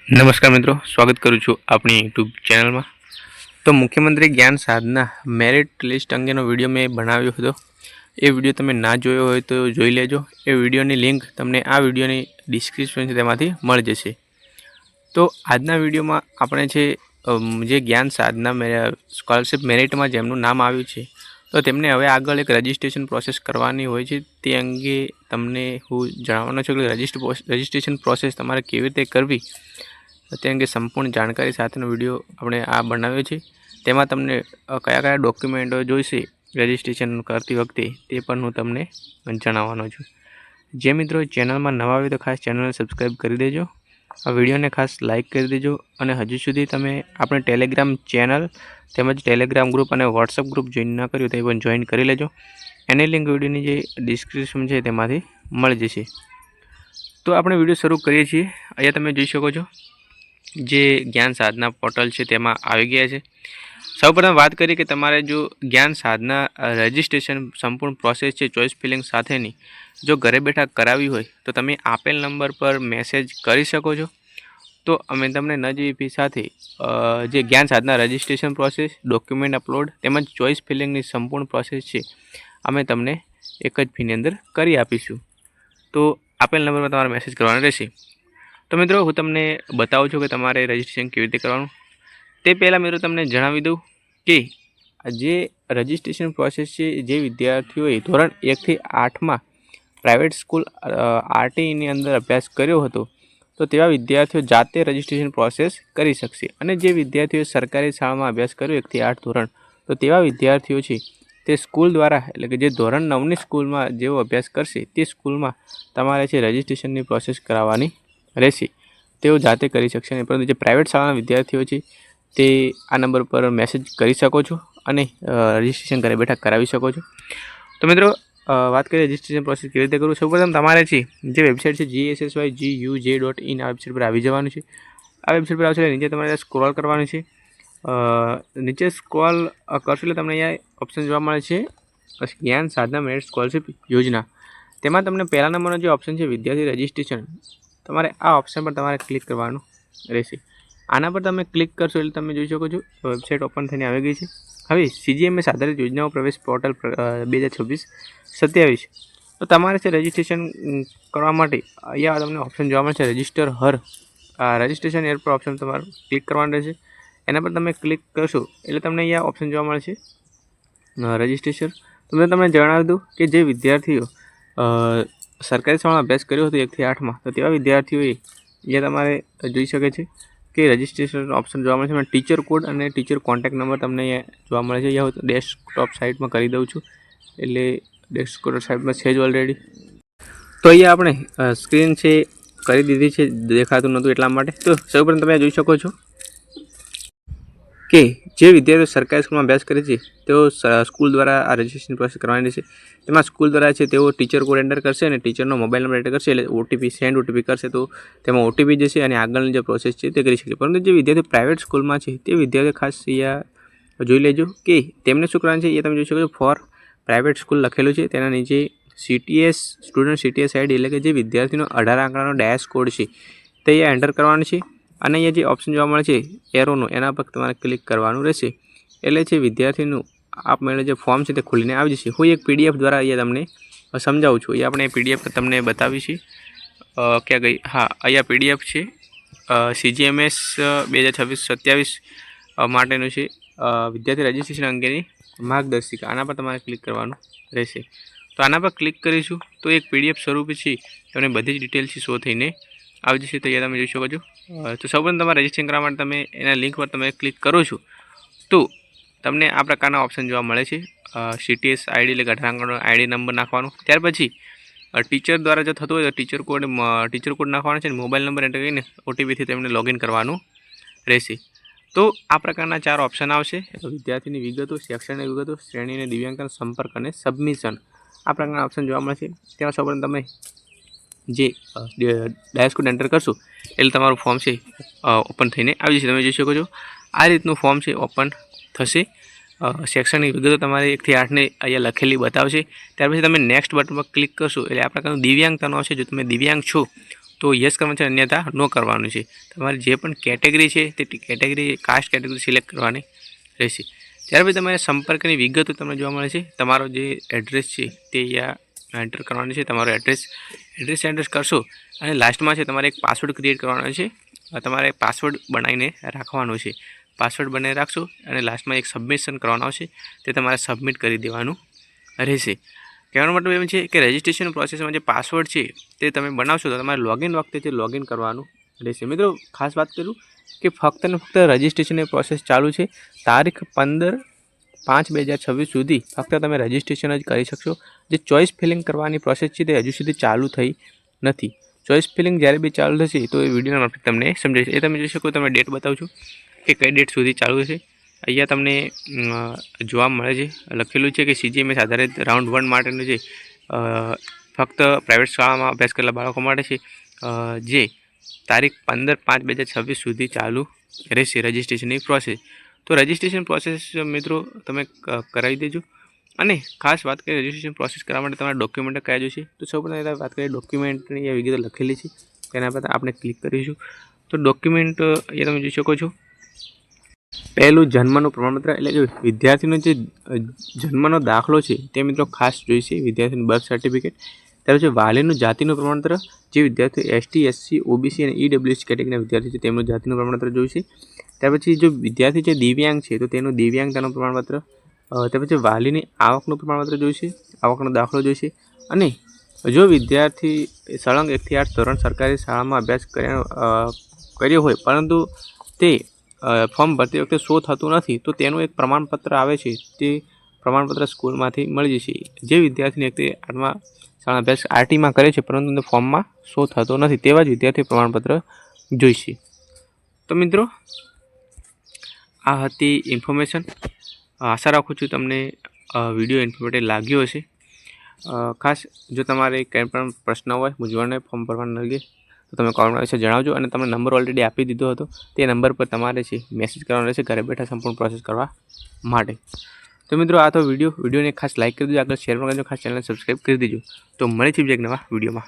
नमस्कार मित्रों, स्वागत करूँ छूँ अपनी यूट्यूब चैनल में। तो मुख्यमंत्री ज्ञान साधना मेरिट लिस्ट अंगेनो विडियो में बनाव्यो हतो। ए विडियो तमे ना जोयो होय तो जोई लेजो। ए विडियोनी लिंक तमने आ विडियोनी डिस्क्रिप्शन तेमांथी मळी जशे। तो आजना विडियो में आपणे छे जे ज्ञान साधना स्कॉलरशिप मेरिट में जेमनुं नाम आव्युं छे तो तेमने हवे आगळ एक रजिस्ट्रेशन प्रोसेस करवानी होय छे। ते अंगे तमने हुं जणाववानो छुं के रजिस्ट्रेशन प्रोसेस तमारे केवी रीते करवी ते अंगे संपूर्ण जानकारी साथेनो विडियो आपणे आ बनाव्यो छे। तेमां तमने कया कया डॉक्यूमेंटो जोईशे रजिस्ट्रेशन करती वखते ते पण हुं तमने जणाववानो छुं। जे मित्रों चेनल में नवा होय तो खास चेनल ने सब्सक्राइब कर देजो। आ विडियो ने खास लाइक कर दीजो और हजू सुधी तमे अपने टेलिग्राम चेनल तेमज टेलिग्राम ग्रुप और व्हाट्सएप ग्रुप जॉइन ना कर्युं तो पण जॉइन करी लेजो। एनी लिंक विडियोनी जे डिस्क्रिप्शन छे तेमांथी मळी जशे। तो आपणे विडियो शरू करीए छीए। अहींया तमे जोई शको छो जे ज्ञान साधना पोर्टल है तेमां आवी गया है। सौप्रथम बात करिए कि तमारे जो ज्ञान साधना रजिस्ट्रेशन संपूर्ण प्रोसेस है चॉइस फिलिंग साथेनी जो घरे बैठा करावी होय तो तमे आपेल नंबर पर मैसेज करी शको छो। तो अमे तमने नजीवी साथे जे Gyan Sadhana registration process document upload तेमज चॉइस फिलिंगनी संपूर्ण प्रोसेस है अमे तमने एक ज फीनी अंदर करी आपीशुं। तो आपेल नंबर पर तमारे मैसेज करवानो रहेशे। तो मित्रों हूँ तमने बताऊँ छूँ कि तमारे रजिस्ट्रेशन केवी रीते करवानुं। ते पहला मित्रों तमने जणावी दऊं कि जे रजिस्ट्रेशन प्रोसेस है जे विद्यार्थीओए धोरण 1 થી 8 में प्राइवेट स्कूल आरटीई नी अंदर अभ्यास कर्यो हतो तो तेवा विद्यार्थीओ जाते रजिस्ट्रेशन प्रोसेस करी शकशे। अने जे विद्यार्थीओए सरकारी शाळामां अभ्यास कर्यो 1 થી 8 धोरण तो तेवा विद्यार्थीओ छे ते स्कूल द्वारा एटले के जे धोरण 9 नी स्कूलमां जेओ अभ्यास करशे ते स्कूलमां तमारे छे रजिस्ट्रेशननी प्रोसेस कराववानी रहेशे। तेओ जाते करी शकशे नहीं, परंतु जे प्राइवेट शाळाना विद्यार्थीओ छे ते आ नंबर पर मैसेज करी शको छो अने रजिस्ट्रेशन घरे बैठा करावी शको छो। तो मित्रों बात करिए रजिस्ट्रेशन प्रोसेस केवी रीते करवुं। सौप्रथम तमारे छे जे वेबसाइट है GSSYGUJ.in आ वेबसाइट पर आवी जवानुं छे। आ वेबसाइट पर आवशे એટલે नीचे तमारे स्क्रॉल करवानुं छे। नीचे स्क्रॉल करशो એટલે तमने अहींया ऑप्शन जोवा मळे छे ज्ञान साधना मेरिट स्कॉलरशिप योजना। तेमां तमने पहला नंबरनो जे ऑप्शन है विद्यार्थी रजिस्ट्रेशन तमारे आ ऑप्शन पर तमारे क्लिक करवानुं रहेशे। आना पर तमे क्लिक करशो એટલે तमे जोई शको छो वेबसाइट ओपन थईने आवी गई छे। हवे CGMS आधारित योजनाओं प्रवेश पोर्टल 2026-27 तो तमारे से रजिस्ट्रेशन करवा माटे अहींया तमने ऑप्शन जोवा मळशे रजिस्टर हर। रजिस्ट्रेशन एर पर ऑप्शन तमारे क्लिक करवानुं रहेशे। एना पर तमे क्लिक करशो એટલે તમને अहींया ऑप्शन जोवा मळशे रजिस्ट्रेशन। तो मैं तमने जणावी दूं कि जे विद्यार्थीओ सरकारी शाळामां अभ्यास कर्यो हतो 1 થી 8 में तो तेवा विद्यार्थीओए जे तमारे जोई शके छे कि रजिस्ट्रेशन ऑप्शन जोवा मळे छे। टीचर कोड और टीचर कॉन्टेक्ट नंबर तमने जोवा मळे छे। या डेस्कटॉप साइट में करी दऊं छूं एटले डेस्कटॉप साइट में छे ज ऑलरेडी। तो अहींया आपणे स्क्रीन छे करी दीधी छे, देखातुं नहोतुं એટલા માટે। तो સૌપ્રથમ તમે જોઈ શકો છો कि जे विद्यार्थी सरकारी स्कूल में अभ्यास करे छे तेओ स्कूल द्वारा आ रजिस्ट्रेशन प्रोसेस करवानी रहेशे। तेमां स्कूल द्वारा छे तेओ टीचर कोड एंटर करशे अने टीचरनो मोबाइल नंबर एंटर करशे એટલે ओटीपी सेंड ओटीपी करशे तो तेमां ओटीपी जशे अने आगळनी जे प्रोसेस छे ते करी शकशे। परंतु जे विद्यार्थी प्राइवेट स्कूल में छे ते विद्यार्थी खास अहींया जोई लेजो कि तेमने शुं करवानुं छे। ए तमे जोई शको छो फॉर प्राइवेट स्कूल लखेलुं छे तेना नीचे CTS स्टूडंट CTS आईडी એટલે કે જે વિદ્યાર્થીનો 18 આંકડાનો ડેશ કોડ છે તે અહીંયા એન્ટર કરવાનો છે અને અહીંયા જે ઓપ્શન જોવા મળે છે એરોનો એના પર તમારે ક્લિક કરવાનું રહેશે એટલે છે વિદ્યાર્થીનું આપમેળે જે ફોર્મ છે તે ખુલીને આવી જશે। હું એક PDF દ્વારા અહીંયા તમને સમજાવું છું। અહીંયા આપણે PDF તમને બતાવી છે ક્યાં ગઈ, હા અહીંયા PDF છે CGMS 2026-27 માટેનું છે વિદ્યાર્થી રજિસ્ટ્રેશન અંગેની માર્ગદર્શિકા। આના પર તમારે ક્લિક કરવાનું રહેશે। तो आना पर क्लिक करीशुं तो एक PDF स्वरूप छे तमने बधी ज डिटेल शो थईने आवी जशे। तो अहींया तमे जोई शको छो। तो सौप्रथम तमारे रजिस्ट्रेशन करवा माटे तमे एना लिंक पर तमे क्लिक करो छो तो तमने आ प्रकारना ऑप्शन जोवा मळे छे। CTS आईडी એટલે કે 18 अंकનો आईडी नंबर नाखवानो। त्यार पछी टीचर द्वारा जो थतो होय तो टीचर कोड नाखवानो छे। मोबाइल नंबर एंटर करीने OTP थी तेमने लॉगिन करवानुं रहेशे। तो आ प्रकारना 4 ऑप्शन आवशे विद्यार्थीनी विगतो, शैक्षणिक विगतो, श्रेणी अने दिव्यांगता संपर्क अने सबमिशन। आ प्रकारना ऑप्शन जोवा मळे छे। त्यामां सौप्रथम तमे जे डैश कोड एंटर करशो એટલે તમારું ફોર્મ છે ઓપન થઈને આવી જશે। તમે જોઈ શકો છો આ રીતનું ફોર્મ છે ઓપન થશે। શૈક્ષણિક વિગતો તમારે 1 થી 8 ને અહીંયા લખેલી બતાવશે। ત્યાર પછી તમે નેક્સ્ટ બટન પર ક્લિક કરશો એટલે આ પ્રકારનું દિવ્યાંગતાનું આવશે। જો તમે દિવ્યાંગ છો તો યસ કરવાનું છે, અન્યથા નો કરવાનું છે. તમારી જે પણ કેટેગરી છે તે કેટેગરી કાસ્ટ કેટેગરી સિલેક્ટ કરવાની રહેશે. ત્યાર પછી તમારે સંપર્કની વિગતો તમને જોવા મળે છે. તમારો જે એડ્રેસ છે તે અહીંયા એન્ટર કરવાનું છે. તમારો એડ્રેસ એન્ટર કરશો અને લાસ્ટમાં છે તમારે એક પાસવર્ડ ક્રિએટ કરવાનો છે. તમારે પાસવર્ડ બનાવીને રાખવાનો છે. પાસવર્ડ બનાવી રાખશો અને લાસ્ટમાં એક સબમિશન કરવાનું આવશે, તે તમારે સબમિટ કરી દેવાનું રહેશે. કહેવાનો મતલબ એમ છે કે રજિસ્ટ્રેશન પ્રોસેસમાં જે પાસવર્ડ છે તે તમે બનાવશો તો તમારે લોગિન વખતે તે લોગિન કરવાનું રહેશે. મિત્રો ખાસ વાત કરું કે ફક્ત ને ફક્ત રજિસ્ટ્રેશનની પ્રોસેસ ચાલુ છે. તારીખ 15/5/2026 સુધી ફક્ત તમે રજિસ્ટ્રેશન જ કરી શકશો. જે ચોઇસ ફિલિંગ કરવાની પ્રોસેસ છે તે હજુ સુધી ચાલુ થઈ નથી. ચોઇસ ફિલિંગ જ્યારે બી ચાલુ થશે તો એ વિડીયોના મારફતે તમને સમજાવીશ. એ તમે જોઈ શકો, તમે ડેટ બતાવું છું કે કઈ ડેટ સુધી ચાલુ છે. અહીંયા તમને જોવા મળે છે, લખેલું છે કે CGMS આધારિત રાઉન્ડ 1 માટેનું છે ફક્ત પ્રાઇવેટ શાળામાં અભ્યાસ કરેલા બાળકો માટે છે, જે તારીખ 15/5/2026 સુધી ચાલુ રહેશે રજિસ્ટ્રેશનની પ્રોસેસ. તો રજિસ્ટ્રેશન પ્રોસેસ મિત્રો તમે કરાવી દેજો. અને ખાસ વાત કરીએ રજિસ્ટ્રેશન પ્રોસેસ કરવા માટે તમારા ડોક્યુમેન્ટ કયા જોઈશે. તો સૌપ્રથમ વાત કરીએ ડોક્યુમેન્ટની વિગતો લખેલી છે, તેના પર આપણે ક્લિક કરીશું. તો ડોક્યુમેન્ટ એ તમે જોઈ શકો છો. પહેલું જન્મનું પ્રમાણપત્ર, એટલે કે વિદ્યાર્થીનો જે જન્મનો દાખલો છે તે મિત્રો ખાસ જોઈશે. વિદ્યાર્થીનું બર્થ સર્ટિફિકેટ. ત્યાર પછી વાલીનું જાતિનું પ્રમાણપત્ર. જે વિદ્યાર્થી ST SC OBC અને EWS કેટેગરીના વિદ્યાર્થી છે તેમનું જાતિનું પ્રમાણપત્ર જોઈશે. ત્યાર પછી જો વિદ્યાર્થી જે દિવ્યાંગ છે તો તેનું દિવ્યાંગતાનું પ્રમાણપત્ર. ત્યાર પછી વાલીની આવકનું પ્રમાણપત્ર જોઈશે, આવકનો દાખલો જોઈશે. અને જો વિદ્યાર્થી સળંગ 1 થી 8 ધોરણ સરકારી શાળામાં અભ્યાસ કર્યો હોય પરંતુ તે ફોર્મ ભરતી વખતે શો થતું નથી તો તેનું એક પ્રમાણપત્ર આવે છે, તે પ્રમાણપત્ર સ્કૂલમાંથી મળી જશે. જે વિદ્યાર્થીને 1 થી 8માં શાળા અભ્યાસ RTમાં કરે છે પરંતુ તે ફોર્મમાં શો થતો નથી તેવા જ વિદ્યાર્થી પ્રમાણપત્ર જોઈશે. તો મિત્રો આ હતી ઇન્ફોર્મેશન. આશા રાખું છું તમને વિડીયો ઇન્ફોર્મેટિવ લાગ્યો હશે. ખાસ જો તમારે કંઈ પણ પ્રશ્ન હોય, મૂંઝવણ ફોર્મ ભરવાનું લાગે તો તમે કોમેન્ટ વિશે જણાવજો. અને તમને નંબર ઓલરેડી આપી દીધો હતો, તે નંબર પર તમારે છે મેસેજ કરવાનો રહેશે ઘરે બેઠા સંપૂર્ણ પ્રોસેસ કરવા માટે. તો મિત્રો આ તો વિડીયોને ખાસ લાઇક કરી દેજો, આગળ શેર પણ કરજો, ખાસ ચેનલને સબસ્ક્રાઈબ કરી દેજો. તો મળીશું એક નવા વિડીયોમાં.